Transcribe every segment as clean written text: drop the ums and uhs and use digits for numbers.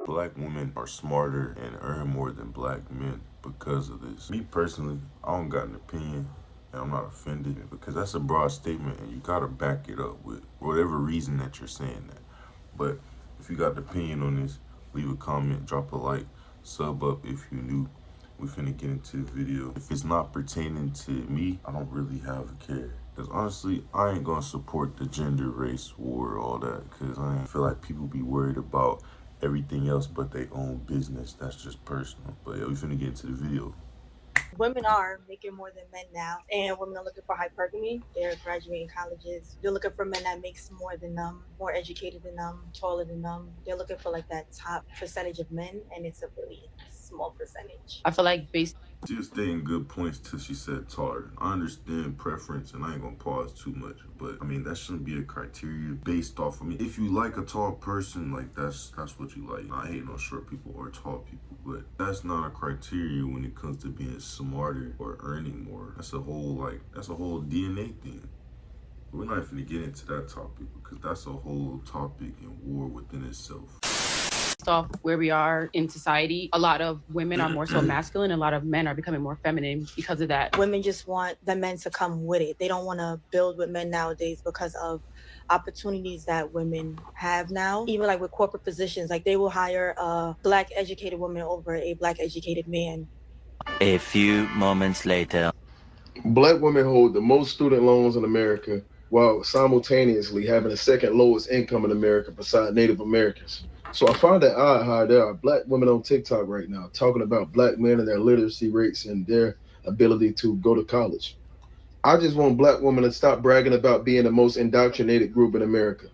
Black women are smarter and earn more than black men because of this. Me personally, I don't got an opinion and I'm not offended because that's a broad statement and you gotta back it up with whatever reason that you're saying that. But if you got an opinion on this, leave a comment, drop a like, sub up if you new. We finna get into the video. If it's not pertaining to me, I don't really have a care. Cause honestly, I ain't gonna support the gender, race, war, all that. Cause I feel like people be worried about everything else but their own business. That's just personal. But yeah, we finna get into the video. Women are making more than men now, and women are looking for hypergamy. They're graduating colleges. They're looking for men that makes more than them, more educated than them, taller than them. They're looking for like that top percentage of men, and it's a really small percentage. I feel like based She was stating good points till she said taller. I understand preference and I ain't gonna pause too much, but I mean that shouldn't be a criteria based off. I mean, if you like a tall person, like that's what you like. I hate no short people or tall people, but that's not a criteria when it comes to being smarter or earning more. That's a whole DNA thing. We're not even gonna get into that topic because that's a whole topic and war within itself. off where we are in society, a lot of women are more so masculine, a lot of men are becoming more feminine because of that. Women just want the men to come with it. They don't want to build with men nowadays because of opportunities that women have now. Even like with corporate positions, like they will hire a black educated woman over a black educated man. A few moments later. Black women hold the most student loans in America while simultaneously having the second lowest income in America beside Native Americans. So I find that odd how there are black women on TikTok right now talking about black men and their literacy rates and their ability to go to college. I just want black women to stop bragging about being the most indoctrinated group in America.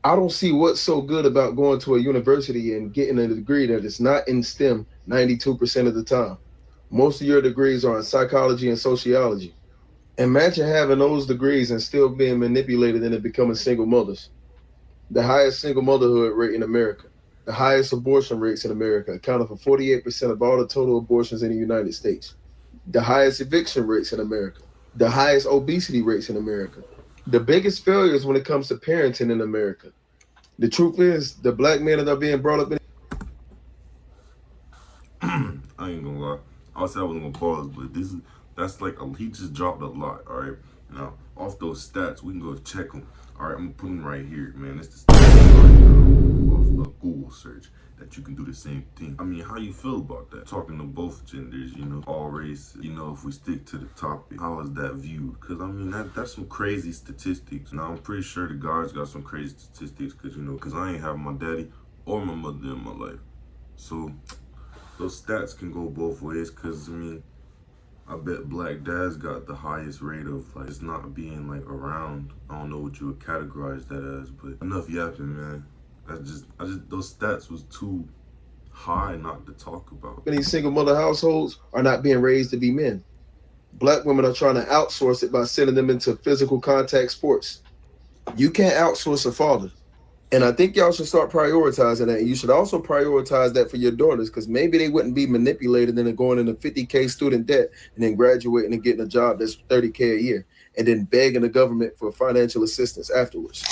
I don't see what's so good about going to a university and getting a degree that is not in STEM 92% of the time. Most of your degrees are in psychology and sociology. Imagine having those degrees and still being manipulated into becoming single mothers. The highest single motherhood rate in America, the highest abortion rates in America, accounting for 48% of all the total abortions in the United States, the highest eviction rates in America, the highest obesity rates in America, the biggest failures when it comes to parenting in America. The truth is, the black men that are being brought up in I ain't gonna lie. I said I wasn't gonna pause, but that's like he just dropped a lot. All right, now off those stats, we can go check them. All right, I'm gonna put them right here, man. It's the stats off a Google search that you can do the same thing. I mean, how you feel about that? Talking to both genders, all races. If we stick to the topic, how is that viewed? Because I mean, that's some crazy statistics. Now I'm pretty sure the guys got some crazy statistics, because I ain't have my daddy or my mother in my life, so those stats can go both ways. Because I mean, I bet black dads got the highest rate of like just not being like around. I don't know what you would categorize that as, but enough yapping, man. I just those stats was too high not to talk about. these single mother households are not being raised to be men. Black women are trying to outsource it by sending them into physical contact sports. You can't outsource a father. And I think y'all should start prioritizing that. And you should also prioritize that for your daughters, because maybe they wouldn't be manipulated into going into 50K student debt and then graduating and getting a job that's 30K a year and then begging the government for financial assistance afterwards.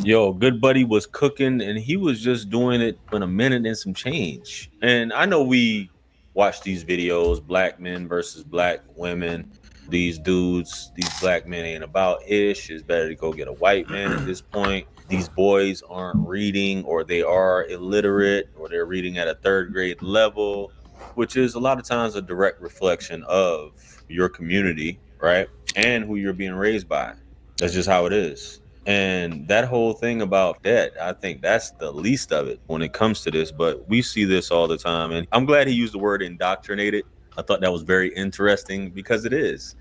Yo, good buddy was cooking and he was just doing it in a minute and some change. And I know we watch these videos, black men versus black women. These dudes, these black men ain't about ish. It's better to go get a white man at this point. These boys aren't reading, or they are illiterate, or they're reading at a third grade level, which is a lot of times a direct reflection of your community, right? And who you're being raised by. That's just how it is. And that whole thing about debt, I think that's the least of it when it comes to this. But we see this all the time. And I'm glad he used the word indoctrinated. I thought that was very interesting because it is.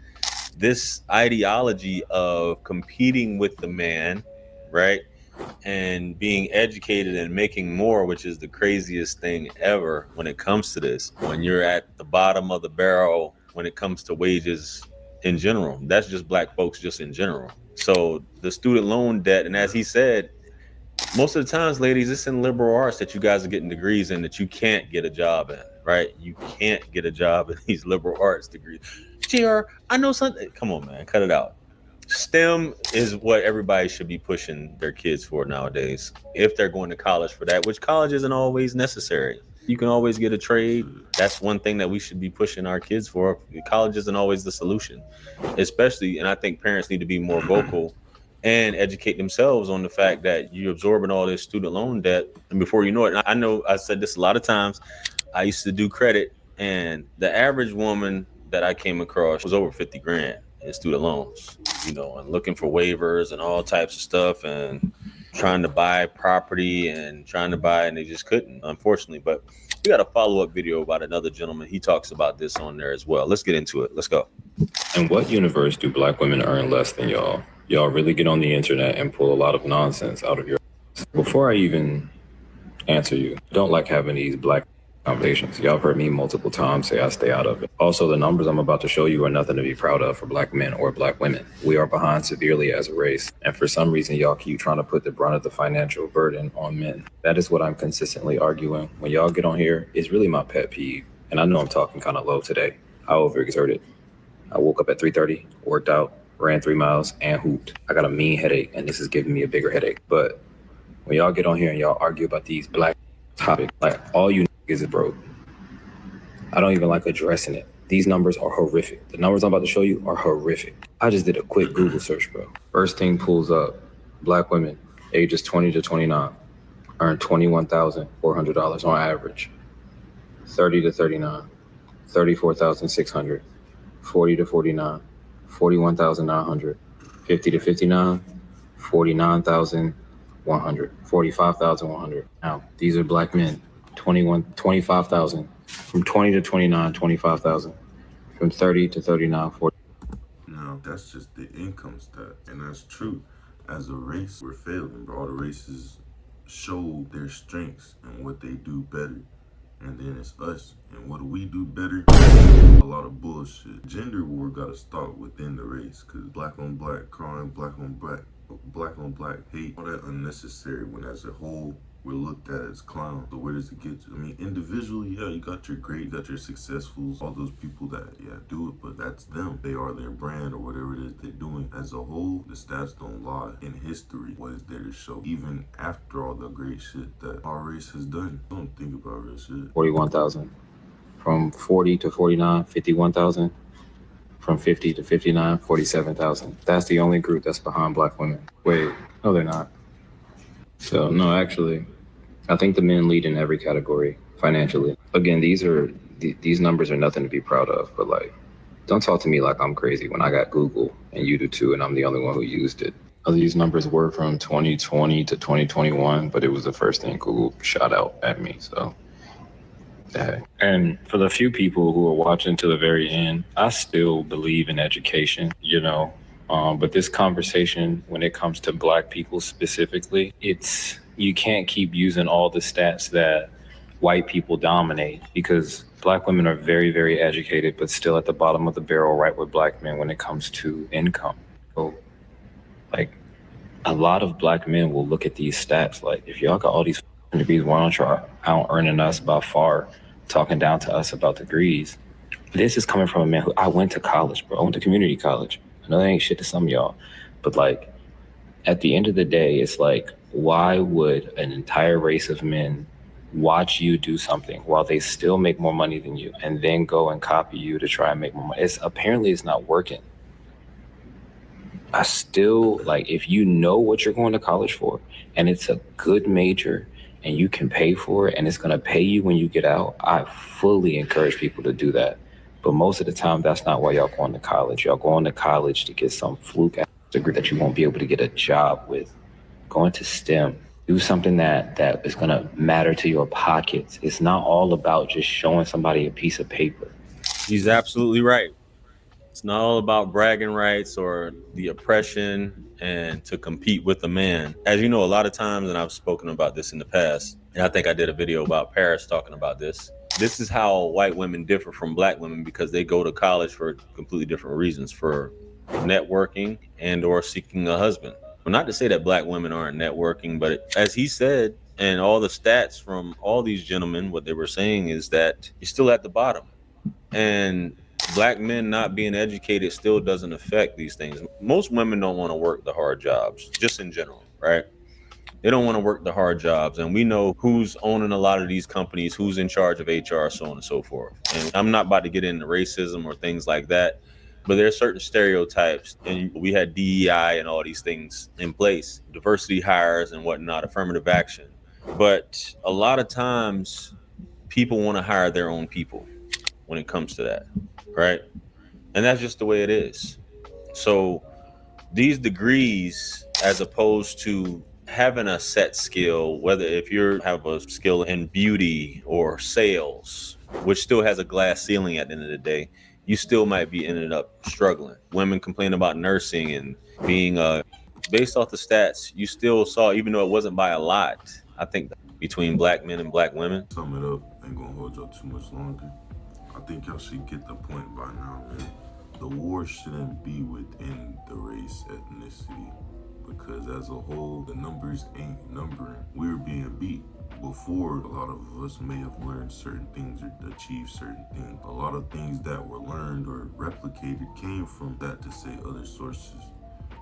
This ideology of competing with the man, right? And being educated and making more, which is the craziest thing ever when it comes to this. When you're at the bottom of the barrel when it comes to wages in general. That's just black folks just in general. So the student loan debt, and as he said, most of the times, ladies, it's in liberal arts that you guys are getting degrees in that you can't get a job in, right? You can't get a job in these liberal arts degrees. GR, I know something. Come on, man, cut it out. STEM is what everybody should be pushing their kids for nowadays. If they're going to college for that, which college isn't always necessary. You can always get a trade. That's one thing that we should be pushing our kids for. College isn't always the solution, especially, and I think parents need to be more vocal and educate themselves on the fact that you're absorbing all this student loan debt. And before you know it, I know I said this a lot of times, I used to do credit, and the average woman that I came across was over 50 grand in student loans, and looking for waivers and all types of stuff and trying to buy property and trying to buy, and they just couldn't, unfortunately. But we got a follow-up video about another gentleman. He talks about this on there as well. Let's get into it. Let's go. In what universe do black women earn less than y'all? Y'all really get on the internet and pull a lot of nonsense out of your. Before I even answer you, I don't like having these black conversations. Y'all have heard me multiple times say I stay out of it. Also, the numbers I'm about to show you are nothing to be proud of for black men or black women. We are behind severely as a race, and for some reason, y'all keep trying to put the brunt of the financial burden on men. That is what I'm consistently arguing. When y'all get on here, it's really my pet peeve, and I know I'm talking kind of low today. I overexerted. I woke up at 3:30, worked out, ran 3 miles, and hooped. I got a mean headache, and this is giving me a bigger headache. But when y'all get on here and y'all argue about these black topics, like all you is broke. I don't even like addressing it. These numbers are horrific. The numbers I'm about to show you are horrific. I just did a quick Google search, bro. First thing pulls up, black women, ages 20 to 29, earn $21,400 on average. 30 to 39, 34,600. 40 to 49, 41,900. 50 to 59, 49,100. 45,100. Now, these are black men. 25,000. From 20 to 29, 25,000. From 30 to 39, 40. No, that's just the income stat. And that's true. As a race, we're failing. All the races show their strengths and what they do better. And then it's us. And what do we do better? A lot of bullshit. Gender war gotta start within the race. Cause black on black crime, black on black hate, all that unnecessary when as a whole we're looked at as clowns. So where does it get you? I mean, individually, yeah, you got your great, you got your successfuls, all those people that, yeah, do it, but that's them. They are their brand or whatever it is they're doing. As a whole, the stats don't lie. In history, what is there to show? Even after all the great shit that our race has done, don't think about real shit. 41,000. From 40 to 49, 51,000. From 50 to 59, 47,000. That's the only group that's behind black women. Wait, no, they're not. So, no, actually, I think the men lead in every category financially. Again, these numbers are nothing to be proud of, but like, don't talk to me like I'm crazy when I got Google and you do too, and I'm the only one who used it. These numbers were from 2020 to 2021, but it was the first thing Google shot out at me, so. Yeah. And for the few people who are watching to the very end, I still believe in education, but this conversation, when it comes to black people specifically, you can't keep using all the stats that white people dominate, because black women are very, very educated, but still at the bottom of the barrel, right with black men when it comes to income. So, like, a lot of black men will look at these stats like, if y'all got all these degrees, why don't y'all out earning us by far, talking down to us about degrees? This is coming from a man who, I went to college, bro. I went to community college. I know that ain't shit to some of y'all, but like, at the end of the day, it's like, why would an entire race of men watch you do something while they still make more money than you and then go and copy you to try and make more money? Apparently it's not working. I still, like, if you know what you're going to college for and it's a good major and you can pay for it and it's going to pay you when you get out, I fully encourage people to do that. But most of the time, that's not why y'all going to college. Y'all going to college to get some fluke degree that you won't be able to get a job with. Going to STEM, do something that is going to matter to your pockets. It's not all about just showing somebody a piece of paper. He's absolutely right. It's not all about bragging rights or the oppression and to compete with a man. As you know, a lot of times, and I've spoken about this in the past, and I think I did a video about Paris talking about this. This is how white women differ from black women, because they go to college for completely different reasons, for networking and or seeking a husband. Well, not to say that black women aren't networking, but as he said, and all the stats from all these gentlemen, what they were saying is that you're still at the bottom. And Black men not being educated still doesn't affect these things. Most women don't want to work the hard jobs, just in general, right? They don't want to work the hard jobs. And we know who's owning a lot of these companies, who's in charge of HR, so on and so forth. And I'm not about to get into racism or things like that, but there are certain stereotypes. And we had DEI and all these things in place, diversity hires and whatnot, affirmative action. But a lot of times people want to hire their own people when it comes to that, right? And that's just the way it is. So these degrees, as opposed to having a set skill, whether if you have a skill in beauty or sales, which still has a glass ceiling at the end of the day, you still might be ended up struggling. Women complain about nursing and being based off the stats, you still saw, even though it wasn't by a lot, I think between black men and black women. Sum it up, ain't gonna hold y'all too much longer. I think y'all should get the point by now, man. The war shouldn't be within the race, ethnicity, because as a whole, the numbers ain't numbering. We're being beat. Before, a lot of us may have learned certain things or achieved certain things. A lot of things that were learned or replicated came from that, to say other sources.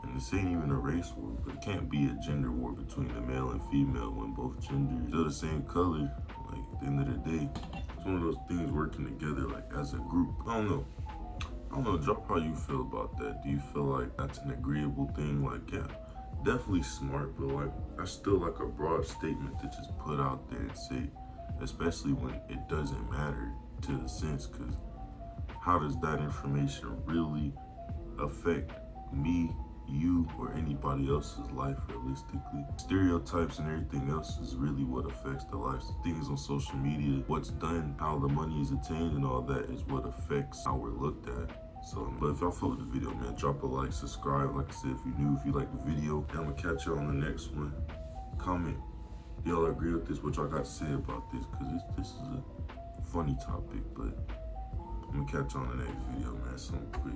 And this ain't even a race war, but it can't be a gender war between the male and female when both genders are the same color. Like, at the end of the day, it's one of those things working together, like, as a group. I don't know, drop how you feel about that. Do you feel like that's an agreeable thing? Like, yeah, definitely smart, but like, that's still like a broad statement to just put out there and say, especially when it doesn't matter to the sense, because how does that information really affect me, you, or anybody else's life realistically? Stereotypes and everything else is really what affects the life. Things on social media, what's done, how the money is attained, and all that is what affects how we're looked at. So, but if y'all fuck with the video, man, drop a like, subscribe. Like I said, if you're new, if you like the video, then I'm gonna catch y'all on the next one. Comment. Do y'all agree with this? What y'all got to say about this? Because this is a funny topic, but I'm gonna catch y'all on the next video, man. Something quick.